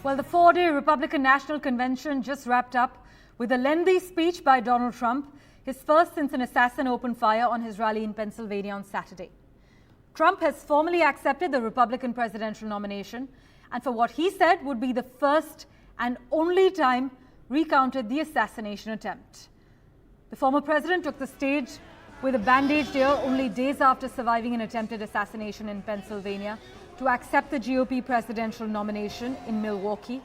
Well, the four-day Republican National Convention just wrapped up with a lengthy speech by Donald Trump, his first since an assassin opened fire on his rally in Pennsylvania on Saturday. Trump has formally accepted the Republican presidential nomination and for what he said would be the first and only time recounted the assassination attempt. The former president took the stage with a bandaged ear only days after surviving an attempted assassination in Pennsylvania to accept the GOP presidential nomination in Milwaukee.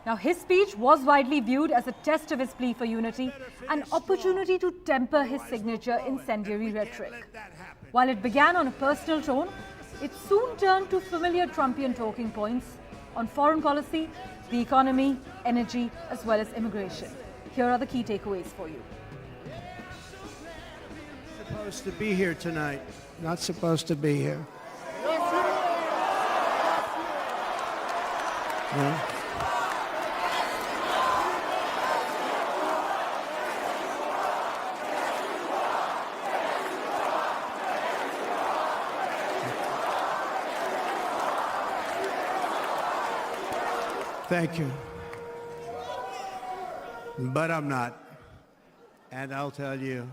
Now, his speech was widely viewed as a test of his plea for unity, an opportunity to temper his signature incendiary rhetoric. While it began on a personal tone, it soon turned to familiar Trumpian talking points on foreign policy, the economy, energy, as well as immigration. Here are the key takeaways for you. Supposed to be here tonight. Not supposed to be here. Yeah. Thank you. But I'm not. And I'll tell you,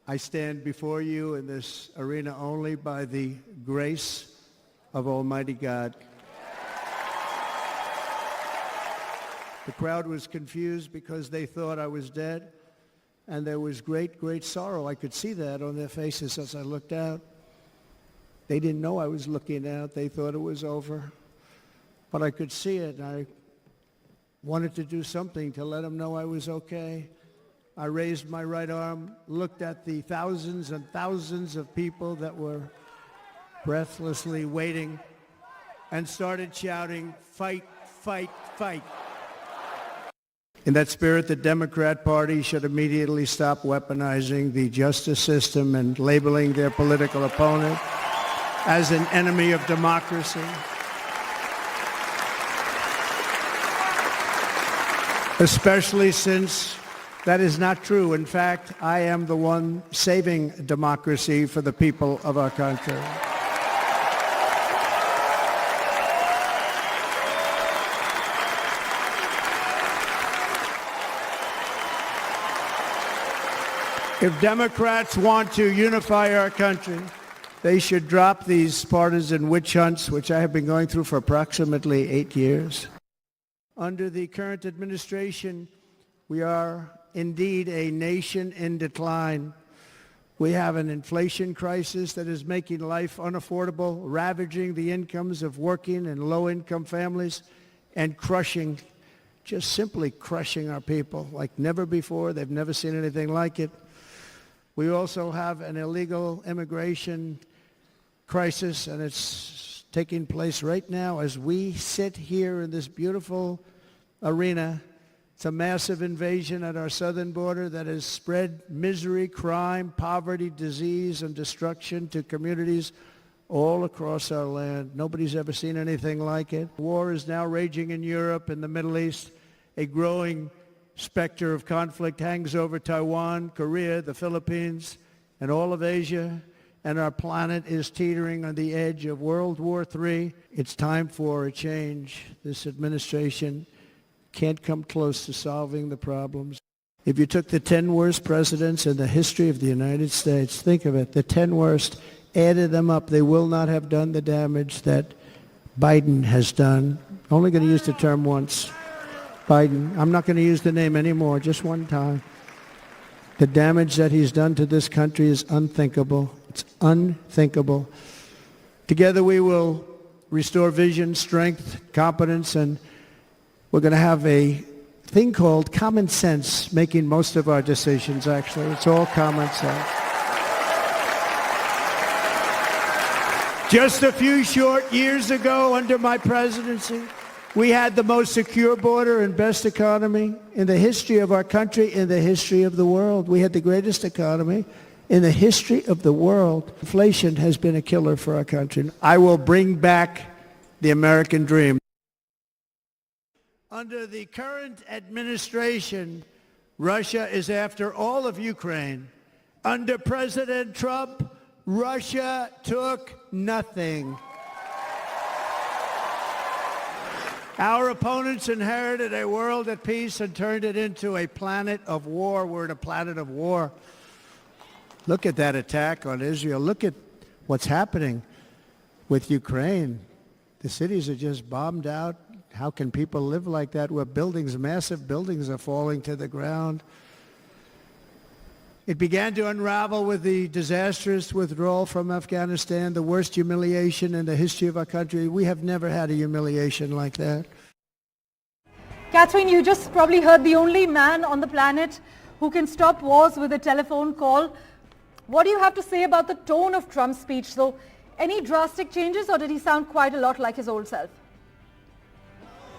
I stand before you in this arena only by the grace of Almighty God. The crowd was confused because they thought I was dead, and there was great, great sorrow. I could see that on their faces as I looked out. They didn't know I was looking out. They thought it was over. But I could see it, and I wanted to do something to let them know I was okay. I raised my right arm, looked at the thousands and thousands of people that were breathlessly waiting, and started shouting, "Fight, fight, fight." In that spirit, the Democrat Party should immediately stop weaponizing the justice system and labeling their political opponent as an enemy of democracy. Especially since that is not true. In fact, I am the one saving democracy for the people of our country. If Democrats want to unify our country, they should drop these partisan witch hunts, which I have been going through for approximately 8 years. Under the current administration, we are indeed a nation in decline. We have an inflation crisis that is making life unaffordable, ravaging the incomes of working and low-income families, and crushing, just simply crushing our people like never before. They've never seen anything like it. We also have an illegal immigration crisis, and it's taking place right now as we sit here in this beautiful arena. It's a massive invasion at our southern border that has spread misery, crime, poverty, disease, and destruction to communities all across our land. Nobody's ever seen anything like it. War is now raging in Europe and the Middle East. A growing specter of conflict hangs over Taiwan, Korea, the Philippines, and all of Asia. And our planet is teetering on the edge of World War III. It's time for a change. This administration can't come close to solving the problems. If you took the 10 worst presidents in the history of the United States, think of it, the 10 worst, added them up, they will not have done the damage that Biden has done. Only going to use the term once. Biden. I'm not going to use the name anymore, just one time. The damage that he's done to this country is unthinkable. It's unthinkable. Together we will restore vision, strength, competence, and we're going to have a thing called common sense making most of our decisions, actually. It's all common sense. Just a few short years ago under my presidency, we had the most secure border and best economy in the history of our country, in the history of the world. We had the greatest economy in the history of the world. Inflation has been a killer for our country. I will bring back the American dream. Under the current administration, Russia is after all of Ukraine. Under President Trump, Russia took nothing. Our opponents inherited a world at peace and turned it into a planet of war. We're in a planet of war. Look at that attack on Israel. Look at what's happening with Ukraine. The cities are just bombed out. How can people live like that where buildings, massive buildings are falling to the ground? It began to unravel with the disastrous withdrawal from Afghanistan, the worst humiliation in the history of our country. We have never had a humiliation like that. Katherine, you just probably heard the only man on the planet who can stop wars with a telephone call. What do you have to say about the tone of Trump's speech, though? Any drastic changes, or did he sound quite a lot like his old self?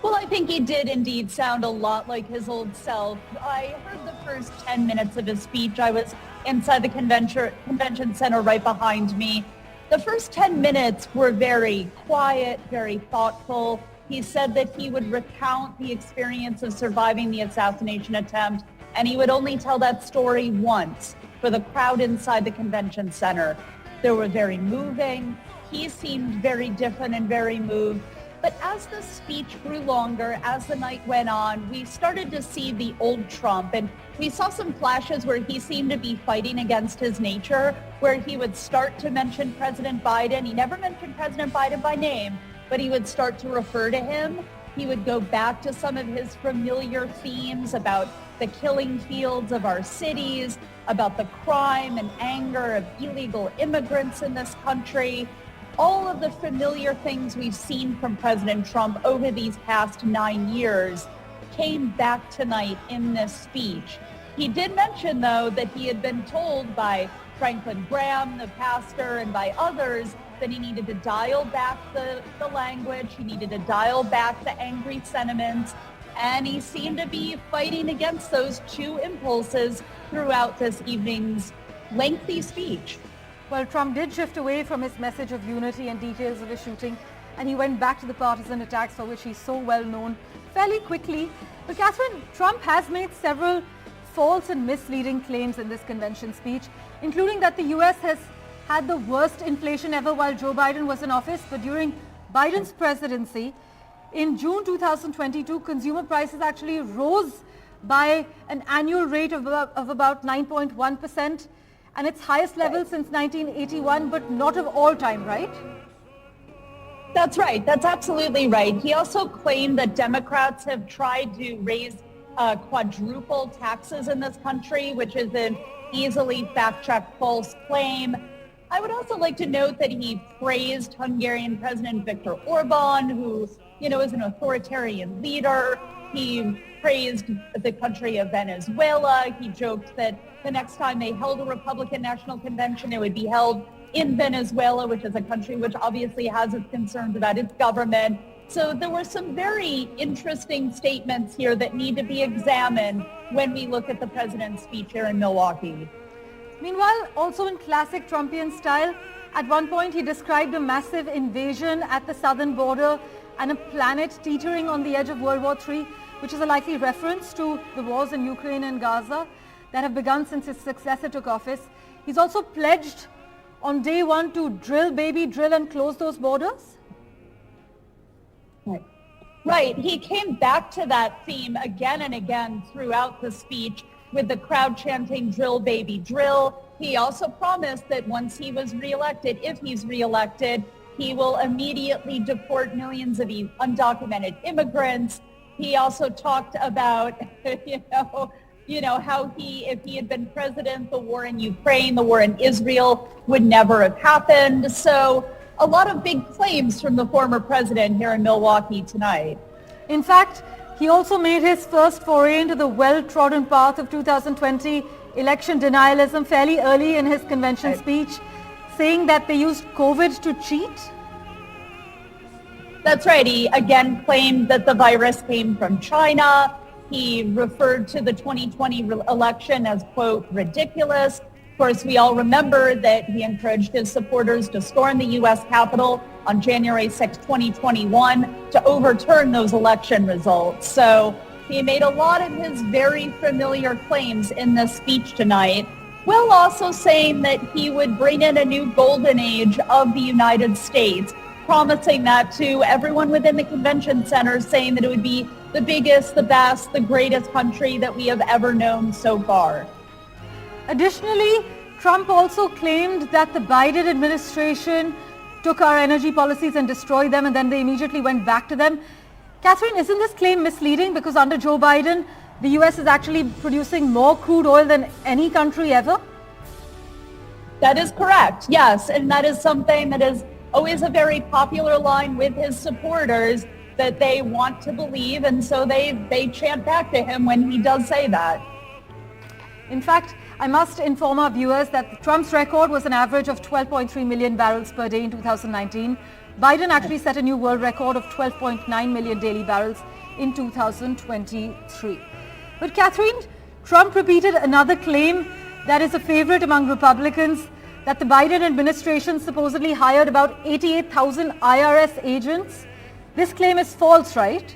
Well, I think he did indeed sound a lot like his old self. I heard the first 10 minutes of his speech. I was inside the convention center right behind me. The first 10 minutes were very quiet, very thoughtful. He said that he would recount the experience of surviving the assassination attempt, and he would only tell that story once for the crowd inside the convention center. They were very moving. He seemed very different and very moved. But as the speech grew longer, as the night went on, we started to see the old Trump, and we saw some flashes where he seemed to be fighting against his nature, where he would start to mention President Biden. He never mentioned President Biden by name, but he would start to refer to him. He would go back to some of his familiar themes about the killing fields of our cities, about the crime and anger of illegal immigrants in this country. All of the familiar things we've seen from President Trump over these past 9 years came back tonight in this speech. He did mention, though, that he had been told by Franklin Graham, the pastor, and by others that he needed to dial back the language, he needed to dial back the angry sentiments, and he seemed to be fighting against those two impulses throughout this evening's lengthy speech. Well, Trump did shift away from his message of unity and details of his shooting, and he went back to the partisan attacks for which he's so well known fairly quickly. But Katherine, Trump has made several false and misleading claims in this convention speech, including that the US has had the worst inflation ever while Joe Biden was in office. But during Biden's presidency, in June 2022, consumer prices actually rose by an annual rate of about 9.1%. And its highest level since 1981, but not of all time, right? That's right. That's absolutely right. He also claimed that Democrats have tried to raise quadruple taxes in this country, which is an easily fact-checked false claim. I would also like to note that he praised Hungarian President Viktor Orban, who, is an authoritarian leader. He praised the country of Venezuela. He joked that the next time they held a Republican National Convention, it would be held in Venezuela, which is a country which obviously has its concerns about its government. So there were some very interesting statements here that need to be examined when we look at the president's speech here in Milwaukee. Meanwhile, also in classic Trumpian style, at one point he described a massive invasion at the southern border and a planet teetering on the edge of World War III, which is a likely reference to the wars in Ukraine and Gaza that have begun since his successor took office. He's also pledged on day one to drill, baby, drill, and close those borders. Right. He came back to that theme again and again throughout the speech with the crowd chanting, drill, baby, drill. He also promised that once he was reelected, if he's reelected, he will immediately deport millions of undocumented immigrants. He also talked about, how if he had been president, the war in Ukraine, the war in Israel would never have happened. So a lot of big claims from the former president here in Milwaukee tonight. In fact, he also made his first foray into the well-trodden path of 2020 election denialism fairly early in his convention speech, saying that they used COVID to cheat. That's right. He again claimed that the virus came from China. He referred to the 2020 election as, quote, ridiculous. Of course, we all remember that he encouraged his supporters to storm the U.S. Capitol on January 6, 2021 to overturn those election results. So he made a lot of his very familiar claims in this speech tonight, while also saying that he would bring in a new golden age of the United States, promising that to everyone within the convention center, saying that it would be the biggest, the best, the greatest country that we have ever known so far. Additionally, Trump also claimed that the Biden administration took our energy policies and destroyed them, and then they immediately went back to them. Katherine, isn't this claim misleading? Because under Joe Biden, the US is actually producing more crude oil than any country ever? That is correct, yes. And that is something that is always a very popular line with his supporters that they want to believe. And so they chant back to him when he does say that. In fact, I must inform our viewers that Trump's record was an average of 12.3 million barrels per day in 2019. Biden actually set a new world record of 12.9 million daily barrels in 2023. But Katherine, Trump repeated another claim that is a favorite among Republicans, that the Biden administration supposedly hired about 88,000 IRS agents. This claim is false, right?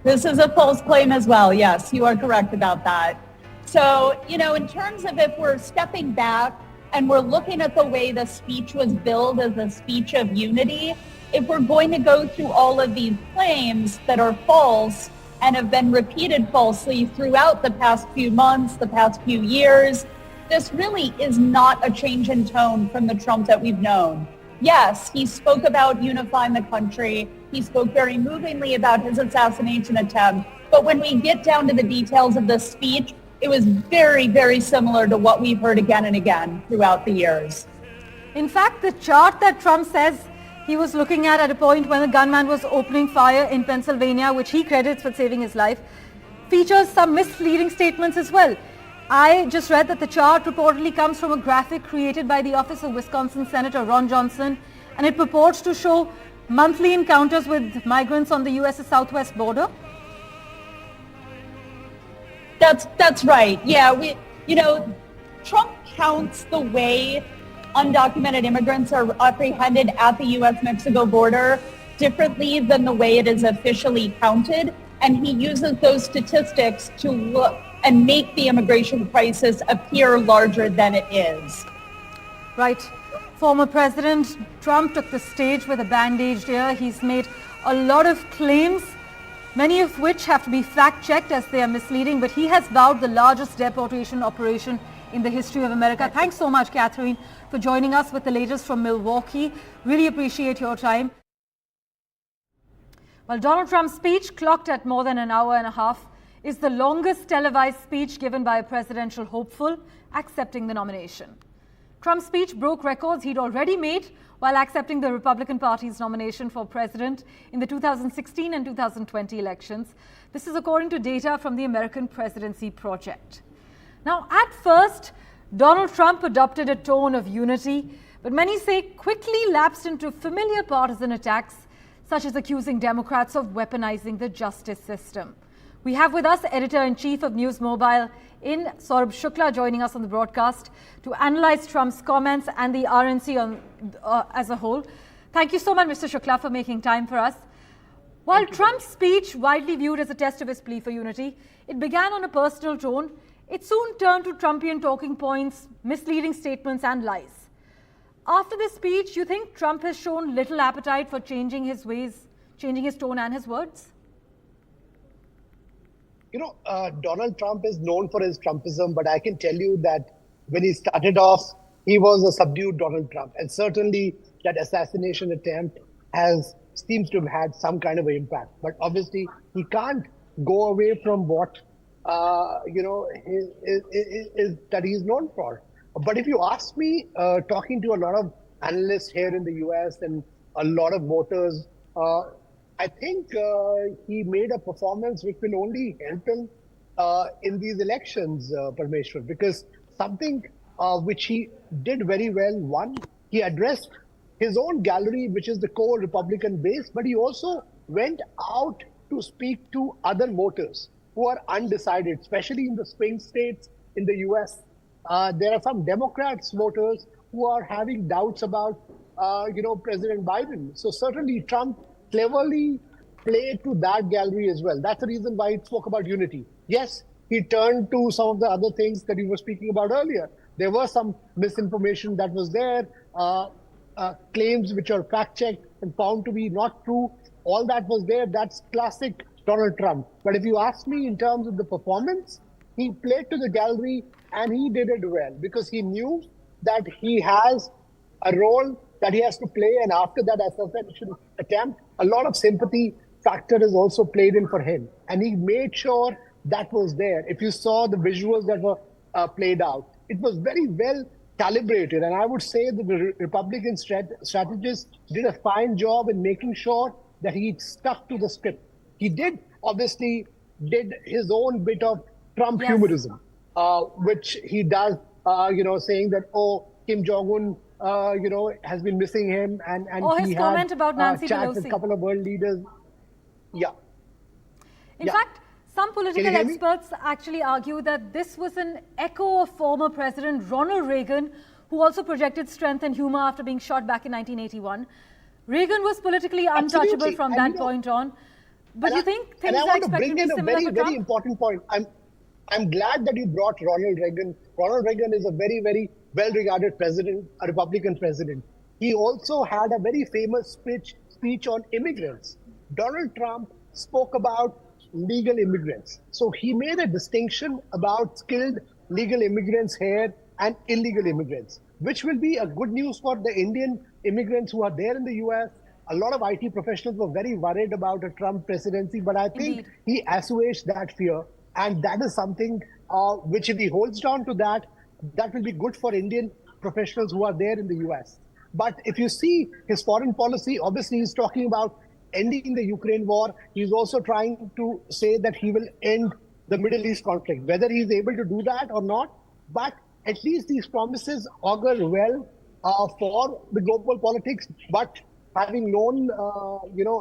This is a false claim as well. Yes, you are correct about that. So, in terms of if we're stepping back and we're looking at the way the speech was billed as a speech of unity, if we're going to go through all of these claims that are false and have been repeated falsely throughout the past few months, the past few years, this really is not a change in tone from the Trump that we've known. Yes, he spoke about unifying the country. He spoke very movingly about his assassination attempt. But when we get down to the details of the speech, it was very, very similar to what we've heard again and again throughout the years. In fact, the chart that Trump says he was looking at a point when the gunman was opening fire in Pennsylvania, which he credits for saving his life, features some misleading statements as well. I just read that the chart reportedly comes from a graphic created by the office of Wisconsin Senator Ron Johnson, and it purports to show monthly encounters with migrants on the U.S.'s southwest border. That's right. Yeah, Trump counts the way undocumented immigrants are apprehended at the U.S.-Mexico border differently than the way it is officially counted, and he uses those statistics to look and make the immigration crisis appear larger than it is. Right. Former President Trump took the stage with a bandaged ear. He's made a lot of claims, many of which have to be fact-checked as they are misleading, but he has vowed the largest deportation operation in the history of America. Thanks so much, Katherine, for joining us with the latest from Milwaukee. Really appreciate your time. Well, Donald Trump's speech, clocked at more than an hour and a half, is the longest televised speech given by a presidential hopeful accepting the nomination. Trump's speech broke records he'd already made while accepting the Republican Party's nomination for president in the 2016 and 2020 elections. This is according to data from the American Presidency Project. Now, at first, Donald Trump adopted a tone of unity, but many say quickly lapsed into familiar partisan attacks, such as accusing Democrats of weaponizing the justice system. We have with us Editor-in-Chief of News Mobile in Saurabh Shukla joining us on the broadcast to analyze Trump's comments and the RNC as a whole. Thank you so much, Mr. Shukla, for making time for us. While Trump's speech, widely viewed as a test of his plea for unity, it began on a personal tone. It soon turned to Trumpian talking points, misleading statements and lies. After this speech, you think Trump has shown little appetite for changing his ways, changing his tone and his words? Donald Trump is known for his Trumpism, but I can tell you that when he started off, he was a subdued Donald Trump. And certainly that assassination attempt seems to have had some kind of an impact. But obviously, he can't go away from what, that he's known for. But if you ask me, talking to a lot of analysts here in the US and a lot of voters, I think he made a performance which will only help him in these elections, Parmeshwar, because something which he did very well, one, he addressed his own gallery, which is the core Republican base, but he also went out to speak to other voters who are undecided, especially in the swing states in the US. There are some Democrats voters who are having doubts about, President Biden. So certainly Trump cleverly played to that gallery as well. That's the reason why he spoke about unity. Yes, he turned to some of the other things that he was speaking about earlier. There was some misinformation that was there. claims which are fact-checked and found to be not true. All that was there. That's classic Donald Trump. But if you ask me in terms of the performance, he played to the gallery and he did it well because he knew that he has a role that he has to play. And after that assassination attempt, a lot of sympathy factor is also played in for him. And he made sure that was there. If you saw the visuals that were played out, it was very well calibrated. And I would say that the Republican strategists did a fine job in making sure that he stuck to the script. He obviously did his own bit of Trump humorism, which he does, saying that, Kim Jong-un, has been missing him. And his comment about Nancy chats Pelosi. with a couple of world leaders. Yeah. In fact, some political experts actually argue that this was an echo of former President Ronald Reagan, who also projected strength and humor after being shot back in 1981. Reagan was politically untouchable from that point on. But you think things are expected to be similar for Trump? And I want to bring in a very, very important point. I'm glad that you brought Ronald Reagan. Ronald Reagan is a very, very well-regarded president, a Republican president. He also had a very famous speech on immigrants. Donald Trump spoke about legal immigrants. So he made a distinction about skilled legal immigrants here and illegal immigrants, which will be a good news for the Indian immigrants who are there in the US. A lot of IT professionals were very worried about a Trump presidency, but I think he assuaged that fear. And that is something which, if he holds down to that, that will be good for Indian professionals who are there in the US. But if you see his foreign policy, obviously he's talking about ending the Ukraine war. He's also trying to say that he will end the Middle East conflict, whether he's able to do that or not. But at least these promises augur well for the global politics. But having known,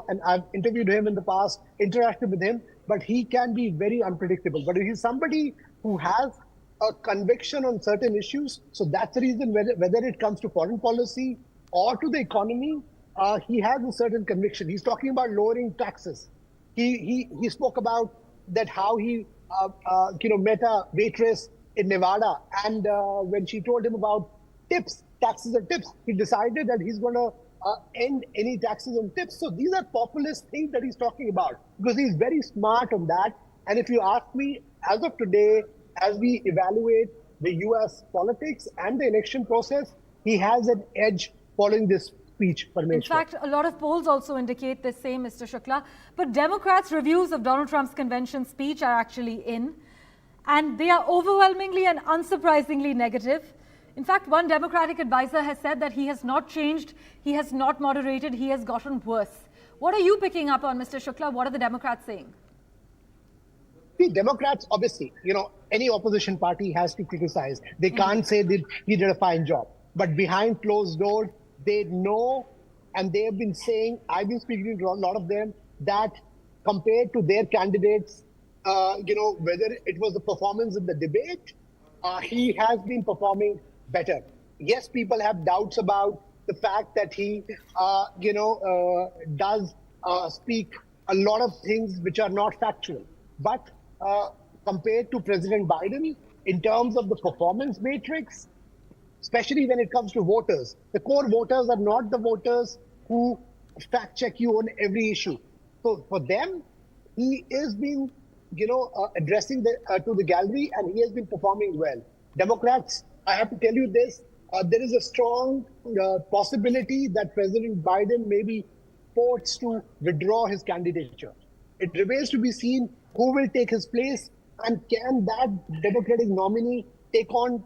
and I've interviewed him in the past, interacted with him, but he can be very unpredictable. But he's somebody who has a conviction on certain issues. So that's the reason whether it comes to foreign policy or to the economy, he has a certain conviction. He's talking about lowering taxes. He spoke about that how he met a waitress in Nevada, and when she told him about taxes and tips, he decided that he's going to end any taxes on tips. So these are populist things that he's talking about because he's very smart on that. And if you ask me, as of today, as we evaluate the US politics and the election process, he has an edge following this speech, Parmeshwar. In fact, a lot of polls also indicate the same, Mr. Shukla. But Democrats' reviews of Donald Trump's convention speech are actually in, and they are overwhelmingly and unsurprisingly negative. In fact, one Democratic advisor has said that he has not changed, he has not moderated, he has gotten worse. What are you picking up on, Mr. Shukla? What are the Democrats saying? The Democrats, obviously, any opposition party has to criticize. They can't say that he did a fine job. But behind closed doors, they know, and they have been saying, I've been speaking to a lot of them, that compared to their candidates, whether it was the performance in the debate, he has been performing better. Yes, people have doubts about the fact that he, does speak a lot of things which are not factual. But compared to President Biden, in terms of the performance matrix, especially when it comes to voters, the core voters are not the voters who fact check you on every issue. So for them, he is being, addressing to the gallery, and he has been performing well. Democrats, I have to tell you this, there is a strong possibility that President Biden may be forced to withdraw his candidature. It remains to be seen who will take his place, and can that Democratic nominee take on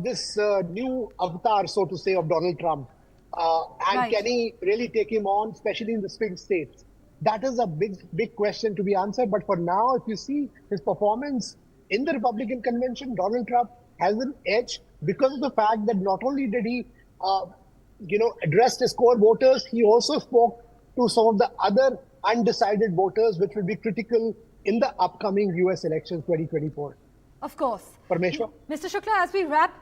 this new avatar, so to say, of Donald Trump? Can he really take him on, especially in the swing states? That is a big question to be answered. But for now, if you see his performance in the Republican convention, Donald Trump has an edge because of the fact that not only did he, address his core voters, he also spoke to some of the other undecided voters, which will be critical in the upcoming US elections 2024. Of course. Parmeshwar? Mr. Shukla, as we wrap,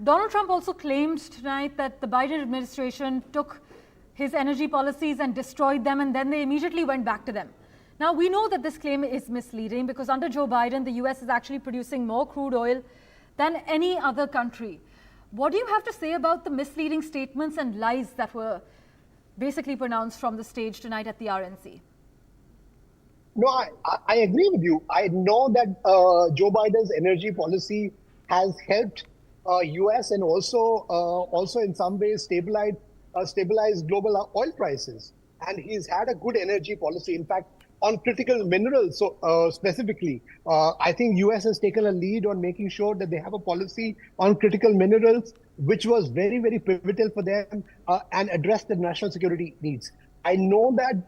Donald Trump also claimed tonight that the Biden administration took his energy policies and destroyed them, and then they immediately went back to them. Now, we know that this claim is misleading because under Joe Biden, the US is actually producing more crude oil than any other country. What do you have to say about the misleading statements and lies that were basically pronounced from the stage tonight at the RNC? No, I agree with you. I know that Joe Biden's energy policy has helped U.S. and also in some ways stabilize global oil prices. And he's had a good energy policy. In fact, on critical minerals, specifically, I think U.S. has taken a lead on making sure that they have a policy on critical minerals, which was very, very pivotal for them and addressed the national security needs. I know that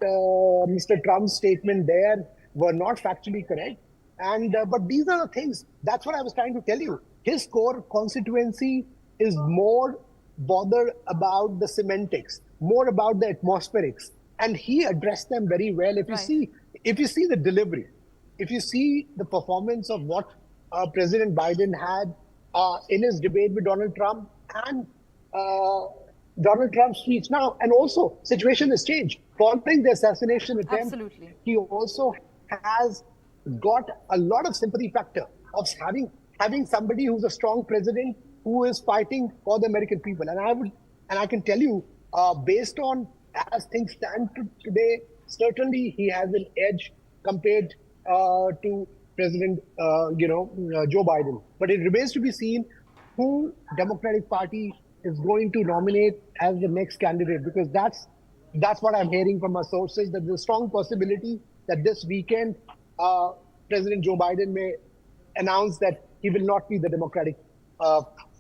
Mr. Trump's statement there were not factually correct, but these are the things. That's what I was trying to tell you. His core constituency is more bothered about the semantics, more about the atmospherics, and he addressed them very well. If you see the delivery, if you see the performance of what President Biden had in his debate with Donald Trump and Donald Trump's speech now, and also situation has changed. Following the assassination attempt, he also has got a lot of sympathy factor of having somebody who's a strong president who is fighting for the American people. And I can tell you, based on as things stand today, certainly he has an edge compared to President Joe Biden. But it remains to be seen who Democratic Party is going to nominate as the next candidate, because that's what I'm hearing from our sources, that there's a strong possibility that this weekend President Joe Biden may announce that he will not be the Democratic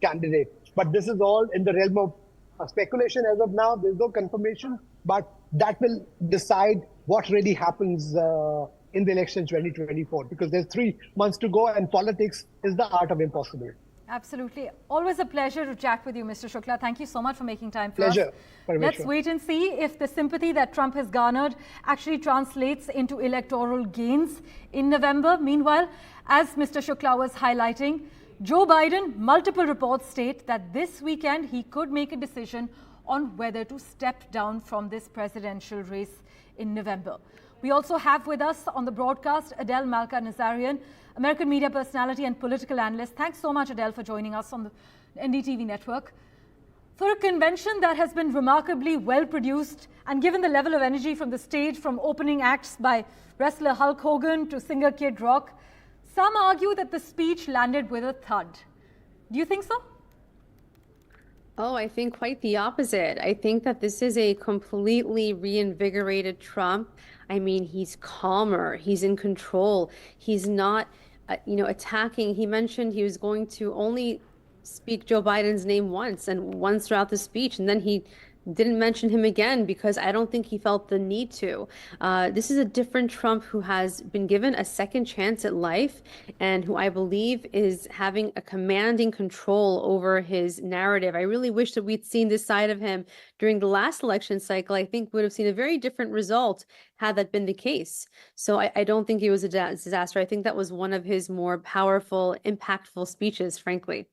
candidate. But this is all in the realm of speculation as of now. There's no confirmation, but that will decide what really happens in the election 2024, because there's 3 months to go and politics is the art of impossible. Absolutely. Always a pleasure to chat with you, Mr. Shukla. Thank you so much for making time for us. Pleasure. Let's wait and see if the sympathy that Trump has garnered actually translates into electoral gains in November. Meanwhile, as Mr. Shukla was highlighting, Joe Biden, multiple reports state that this weekend he could make a decision on whether to step down from this presidential race in November. We also have with us on the broadcast Adelle Malka Nazarian, American media personality and political analyst. Thanks so much, Adelle, for joining us on the NDTV network. For a convention that has been remarkably well produced, and given the level of energy from the stage, from opening acts by wrestler Hulk Hogan to singer Kid Rock, some argue that the speech landed with a thud. Do you think so? Oh, I think quite the opposite. I think that this is a completely reinvigorated Trump. I mean, he's calmer, he's in control, he's not, attacking. He mentioned he was going to only speak Joe Biden's name once throughout the speech, and then he didn't mention him again because I don't think he felt the need to. This is a different Trump who has been given a second chance at life and who I believe is having a commanding control over his narrative. I really wish that we'd seen this side of him during the last election cycle. I think we would have seen a very different result had that been the case. So I don't think it was a disaster. I think that was one of his more powerful, impactful speeches, frankly.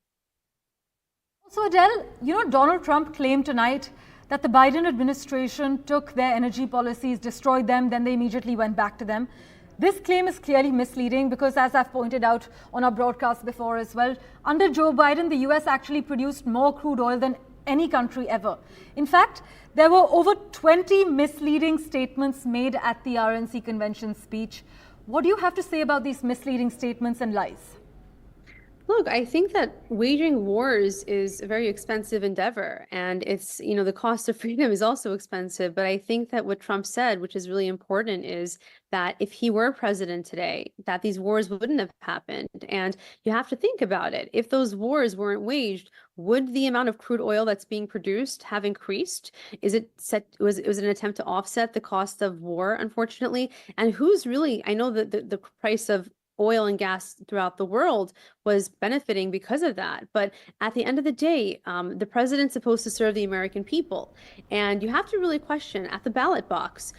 So Adelle, Donald Trump claimed tonight that the Biden administration took their energy policies, destroyed them, then they immediately went back to them. This claim is clearly misleading because, as I've pointed out on our broadcast before as well, under Joe Biden, the US actually produced more crude oil than any country ever. In fact, there were over 20 misleading statements made at the RNC convention speech. What do you have to say about these misleading statements and lies? Look, I think that waging wars is a very expensive endeavor, and it's, the cost of freedom is also expensive. But I think that what Trump said, which is really important, is that if he were president today, that these wars wouldn't have happened. And you have to think about it. If those wars weren't waged, would the amount of crude oil that's being produced have increased? Was it an attempt to offset the cost of war, unfortunately? And who's really, I know that the price of oil and gas throughout the world was benefiting because of that. But at the end of the day, the president's supposed to serve the American people. And you have to really question at the ballot box,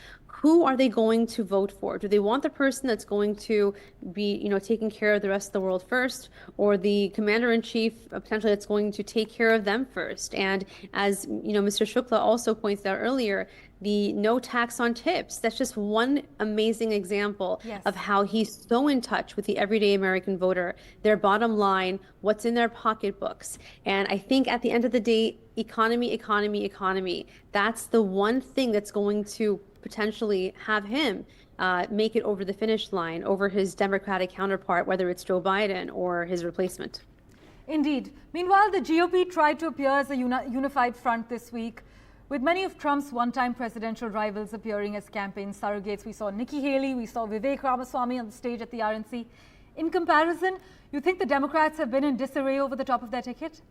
who are they going to vote for? Do they want the person that's going to be, taking care of the rest of the world first, or the commander-in-chief potentially that's going to take care of them first? And as Mr. Shukla also pointed out earlier, the no tax on tips. That's just one amazing example of how he's so in touch with the everyday American voter, their bottom line, what's in their pocketbooks. And I think at the end of the day, economy, economy, economy. That's the one thing that's going to potentially have him make it over the finish line over his Democratic counterpart, whether it's Joe Biden or his replacement. Indeed. Meanwhile, the GOP tried to appear as a unified front this week, with many of Trump's one-time presidential rivals appearing as campaign surrogates. We saw Nikki Haley, we saw Vivek Ramaswamy on the stage at the RNC. In comparison, you think the Democrats have been in disarray over the top of their ticket?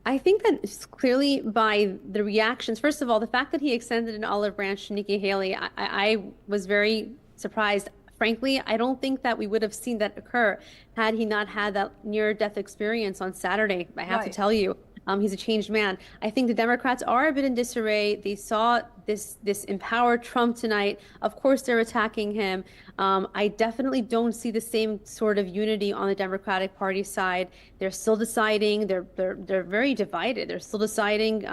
I think that it's clearly by the reactions. First of all, the fact that he extended an olive branch to Nikki Haley, I was very surprised. Frankly, I don't think that we would have seen that occur had he not had that near-death experience on Saturday. I have to tell you. He's a changed man. I think the Democrats are a bit in disarray. They saw this empowered Trump tonight. Of course, they're attacking him. I definitely don't see the same sort of unity on the Democratic Party side. They're still deciding. They're very divided. They're still deciding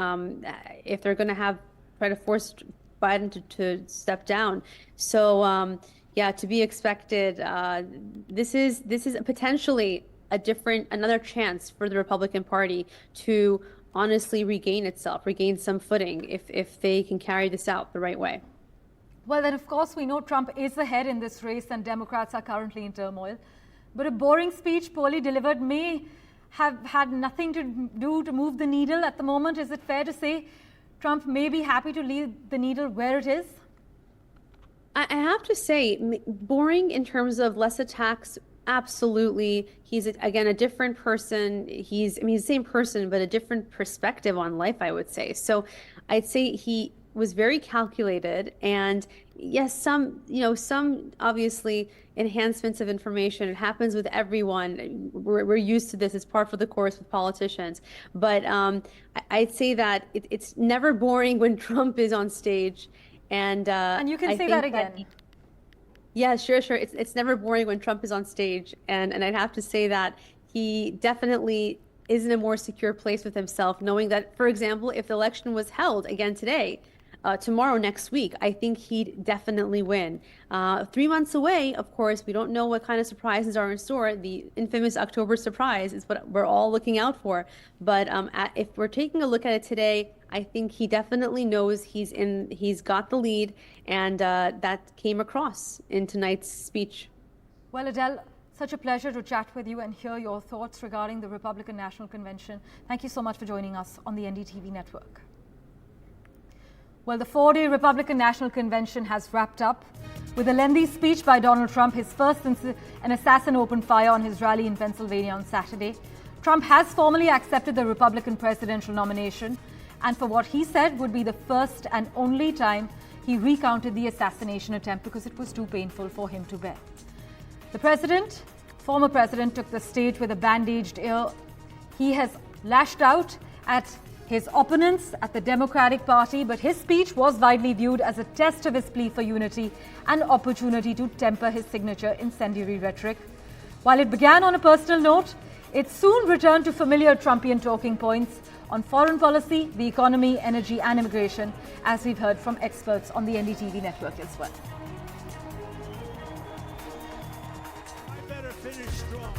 if they're going to try to force Biden to step down. So yeah, to be expected. This is potentially another chance for the Republican Party to honestly regain itself, regain some footing if they can carry this out the right way. Well, then of course we know Trump is ahead in this race and Democrats are currently in turmoil. But a boring speech poorly delivered may have had nothing to do to move the needle at the moment. Is it fair to say Trump may be happy to leave the needle where it is? I have to say, boring in terms of less attacks. Absolutely. He's, again, a different person. He's the same person, but a different perspective on life, I would say. So I'd say he was very calculated. And yes, some obviously enhancements of information. It happens with everyone. We're used to this. It's par for the course with politicians. But I'd say that it's never boring when Trump is on stage. And you can say that again. Yeah, sure. It's never boring when Trump is on stage. And I'd have to say that he definitely is in a more secure place with himself, knowing that, for example, if the election was held again today, tomorrow, next week, I think he'd definitely win. 3 months away, of course, we don't know what kind of surprises are in store. The infamous October surprise is what we're all looking out for. But if we're taking a look at it today, I think he definitely knows he's got the lead, and that came across in tonight's speech. Well, Adelle, such a pleasure to chat with you and hear your thoughts regarding the Republican National Convention. Thank you so much for joining us on the NDTV network. Well, the 4-day Republican National Convention has wrapped up with a lengthy speech by Donald Trump, his first since an assassin opened fire on his rally in Pennsylvania on Saturday. Trump has formally accepted the Republican presidential nomination, and for what he said would be the first and only time he recounted the assassination attempt because it was too painful for him to bear. The former president, took the stage with a bandaged ear. He has lashed out at his opponents at the Democratic Party, but his speech was widely viewed as a test of his plea for unity and opportunity to temper his signature incendiary rhetoric. While it began on a personal note, it soon returned to familiar Trumpian talking points on foreign policy, the economy, energy and immigration, as we've heard from experts on the NDTV network as well. I better finish strong.